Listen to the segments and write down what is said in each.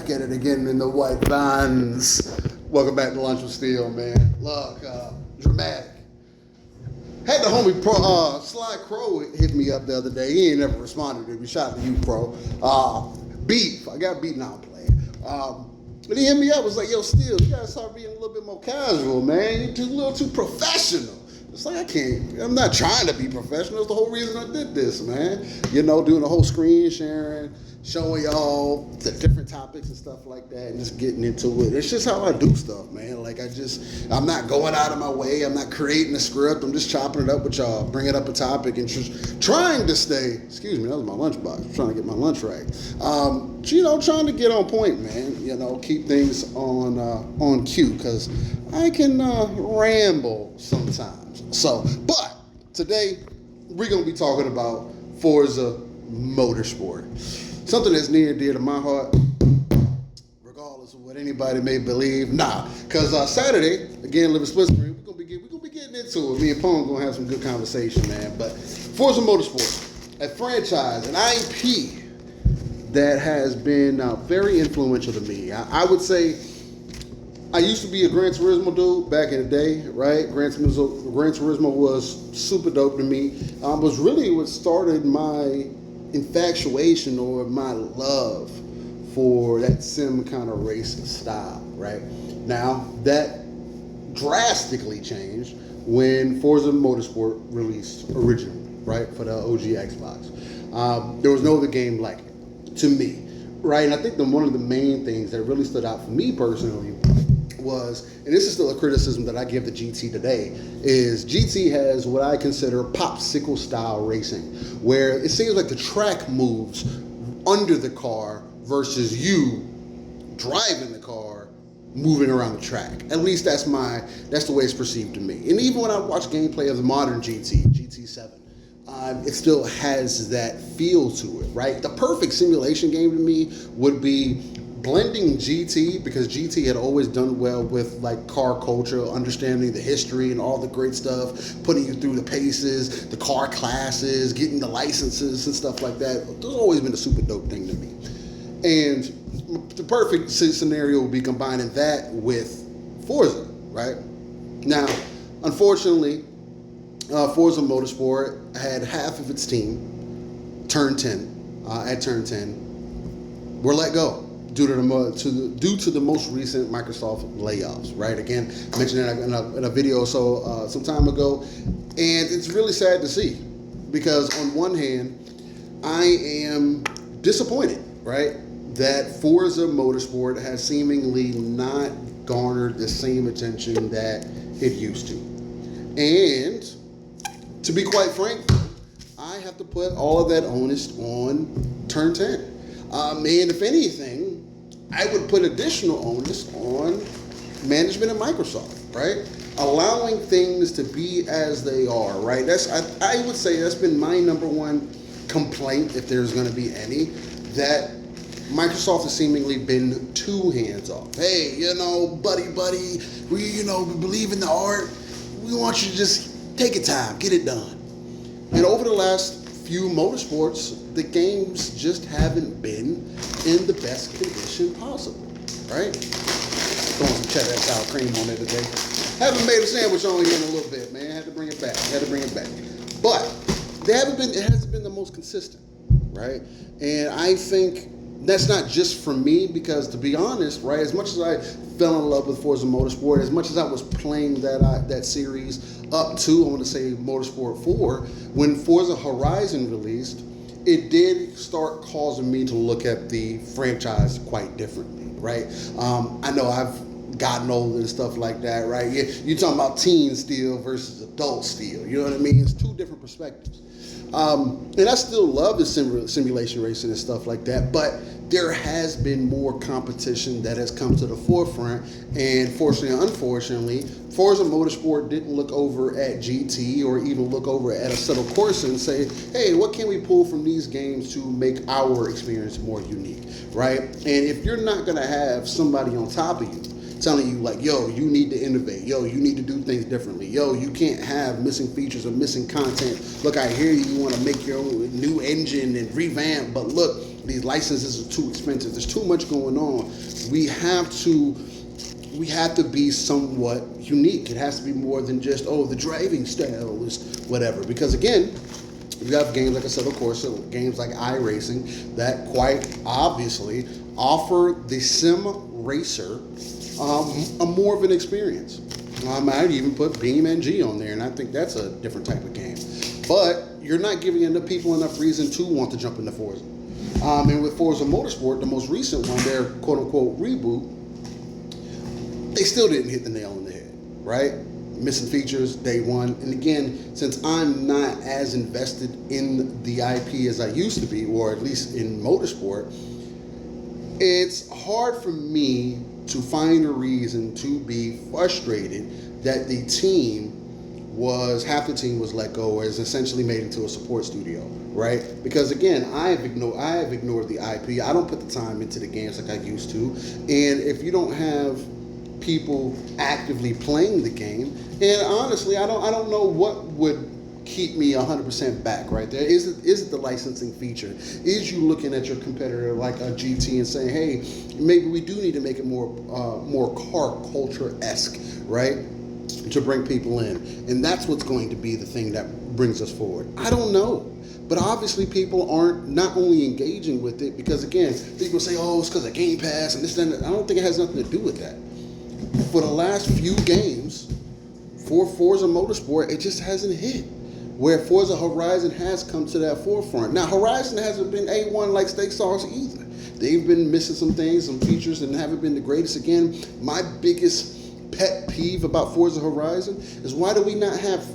back at it again in the white vines. Welcome back to Lunch with Steel, man. Look, dramatic. Had the homie Sly Crow hit me up the other day. He ain't never responded to me. Shout out to you, Pro. Beef. I got beat now playing. But he hit me up. Was like, yo, Steel, you gotta start being a little bit more casual, man. You're a little too professional. It's like, I can't. I'm not trying to be professional. It's the whole reason I did this, man. You know, doing the whole screen sharing, showing y'all the different topics and stuff like that, and just getting into it. It's just how I do stuff, man. Like, I'm not going out of my way. I'm not creating a script. I'm just chopping it up with y'all, bringing up a topic, and just trying to stay, excuse me, that was my lunchbox. I'm trying to get my lunch right. Trying to get on point, man. You know, keep things on cue, because I can ramble sometimes. So, but today we're going to be talking about Forza Motorsport. Something that's near and dear to my heart, regardless of what anybody may believe. Because Saturday, again, Living Split Screen, we're gonna be getting into it. Me and Pone gonna have some good conversation, man. But Forza Motorsport, a franchise, an IP that has been very influential to me. I would say I used to be a Gran Turismo dude back in the day, right? Gran Turismo was super dope to me. Was really what started my infatuation or my love for that sim kind of racing style, right? Now, that drastically changed when Forza Motorsport released originally, right, for the OG Xbox. There was no other game like it, to me, right? And I think one of the main things that really stood out for me personally was, and this is still a criticism that I give to GT today, is GT has what I consider popsicle style racing, where it seems like the track moves under the car versus you driving the car moving around the track. At least that's the way it's perceived to me. And even when I watch gameplay of the modern GT7, it still has that feel to it, right? The perfect simulation game to me would be blending GT, because GT had always done well with like car culture, understanding the history and all the great stuff, putting you through the paces, the car classes, getting the licenses and stuff like that. That's always been a super dope thing to me. And the perfect scenario would be combining that with Forza, right? Now, unfortunately, Forza Motorsport had half of its team at turn 10, were let go due to the most recent Microsoft layoffs, right? Again, I mentioned that in a video some time ago, and it's really sad to see, because on one hand, I am disappointed, right, that Forza Motorsport has seemingly not garnered the same attention that it used to. And to be quite frank, I have to put all of that onus on turn 10. And if anything, I would put additional onus on management and Microsoft, right? Allowing things to be as they are, right? I would say that's been my number one complaint, if there's going to be any, that Microsoft has seemingly been too hands-off. Hey, buddy, we believe in the art. We want you to just take your time, get it done. And over the last few motorsports, the games just haven't been in the best condition possible, right? Throwing some cheddar and sour cream on it today. Haven't made a sandwich on here in a little bit, man. Had to bring it back. But it hasn't been the most consistent, right? And I think that's not just for me, because to be honest, right, as much as I fell in love with Forza Motorsport, as much as I was playing that series up to, I want to say, Motorsport 4, when Forza Horizon released, it did start causing me to look at the franchise quite differently, right? I know I've gotten older and stuff like that, right? You're talking about teen Steel versus adult Steel, you know what I mean? It's two different perspectives. And I still love the simulation racing and stuff like that, but there has been more competition that has come to the forefront, and fortunately or unfortunately, Forza Motorsport didn't look over at GT or even look over at Assetto Corsa and say, hey, what can we pull from these games to make our experience more unique, right? And if you're not going to have somebody on top of you telling you like, yo, you need to innovate, yo, you need to do things differently, yo, you can't have missing features or missing content, look, I hear you want to make your own new engine and revamp, but look, these licenses are too expensive. There's too much going on. We have to be somewhat unique. It has to be more than just, oh, the driving style is whatever. Because again, you have games, like I said, of course, so games like iRacing that quite obviously offer the sim racer a more of an experience. I might even put BeamNG on there, and I think that's a different type of game. But you're not giving enough people enough reason to want to jump into Forza. And with Forza Motorsport, the most recent one, their quote-unquote reboot, they still didn't hit the nail on the head, right? Missing features, day one. And again, since I'm not as invested in the IP as I used to be, or at least in motorsport, it's hard for me to find a reason to be frustrated that the team half the team was let go, or is essentially made into a support studio, right? Because again, I have ignored the IP. I don't put the time into the games like I used to. And if you don't have people actively playing the game, and honestly, I don't know what would keep me 100% back right there. Is it the licensing feature? Is you looking at your competitor like a GT and saying, hey, maybe we do need to make it more car culture-esque, right? To bring people in. And that's what's going to be the thing that brings us forward. I don't know. But obviously people aren't not only engaging with it, because again, people say, oh, it's because of Game Pass and this and that. I don't think it has nothing to do with that. For the last few games for Forza Motorsport, it just hasn't hit. Where Forza Horizon has come to that forefront. Now, Horizon hasn't been A1 like Steak Sauce either. They've been missing some things, some features, and haven't been the greatest. Again, my biggest pet peeve about Forza Horizon is, why do we not have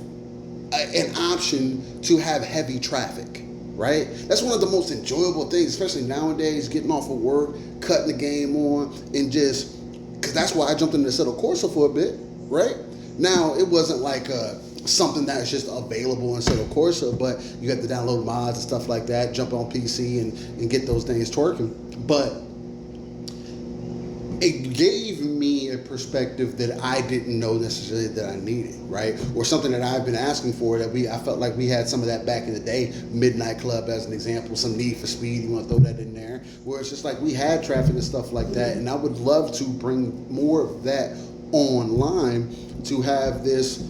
an option to have heavy traffic, right? That's one of the most enjoyable things, especially nowadays, getting off of work, cutting the game on, and just, because that's why I jumped into Assetto Corsa for a bit, right? Now, it wasn't like something that's just available in Assetto Corsa, but you have to download mods and stuff like that, jump on PC and get those things twerking. But it gave me a perspective that I didn't know necessarily that I needed, right? Or something that I've been asking for that I felt like we had some of that back in the day. Midnight Club as an example, some Need for Speed, you want to throw that in there, where it's just like we had traffic and stuff like that. And I would love to bring more of that online, to have this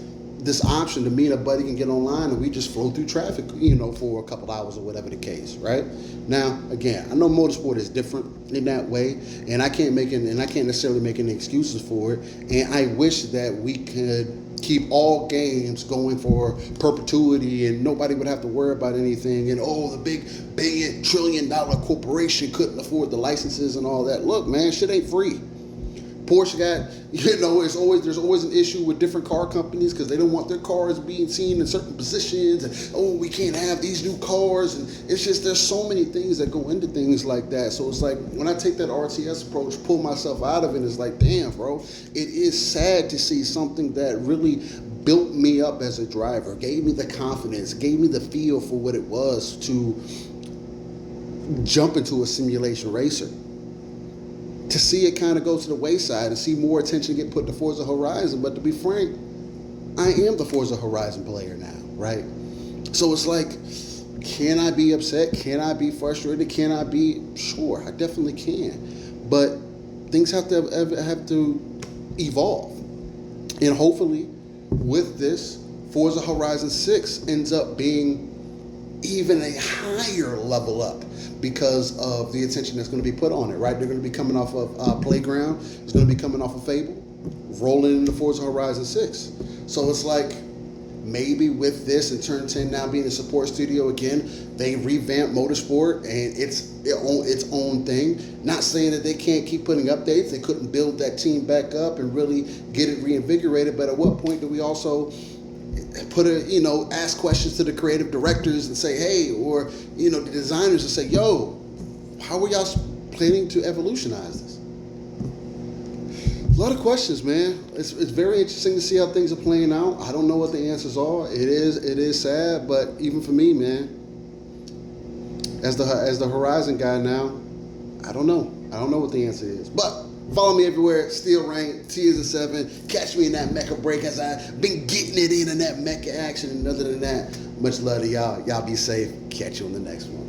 option to me and a buddy can get online and we just flow through traffic, for a couple hours or whatever the case, right? Now, again, I know motorsport is different in that way, and I can't necessarily make any excuses for it. And I wish that we could keep all games going for perpetuity and nobody would have to worry about anything. And the big billion trillion dollar corporation couldn't afford the licenses and all that. Look, man, shit ain't free. Porsche got, there's always an issue with different car companies because they don't want their cars being seen in certain positions, and we can't have these new cars, and it's just, there's so many things that go into things like that. So it's like, when I take that RTS approach, pull myself out of it, it's like, damn, bro, it is sad to see something that really built me up as a driver, gave me the confidence, gave me the feel for what it was to jump into a simulation racer, to see it kind of go to the wayside and see more attention get put to Forza Horizon. But to be frank, I am the Forza Horizon player now, right? So it's like, can I be upset? Can I be frustrated? Can I be? Sure, I definitely can. But things have to evolve. And hopefully with this, Forza Horizon 6 ends up being even a higher level up because of the attention that's going to be put on it, right? They're going to be coming off of Playground. It's going to be coming off of Fable, rolling into Forza Horizon 6. So it's like, maybe with this and Turn 10 now being a support studio again, they revamp motorsport and it's its own thing. Not saying that they can't keep putting updates. They couldn't build that team back up and really get it reinvigorated. But at what point do we also ask questions to the creative directors and say, hey, or, the designers and say, yo, how are y'all planning to evolutionize this? A lot of questions, man. It's very interesting to see how things are playing out. I don't know what the answers are. It is sad, but even for me, man, as the Horizon guy now, I don't know. I don't know what the answer is. But follow me everywhere. Steel Rank, T is a 7. Catch me in that mecha break as I've been getting it in that mecha action. And other than that, much love to y'all. Y'all be safe. Catch you on the next one.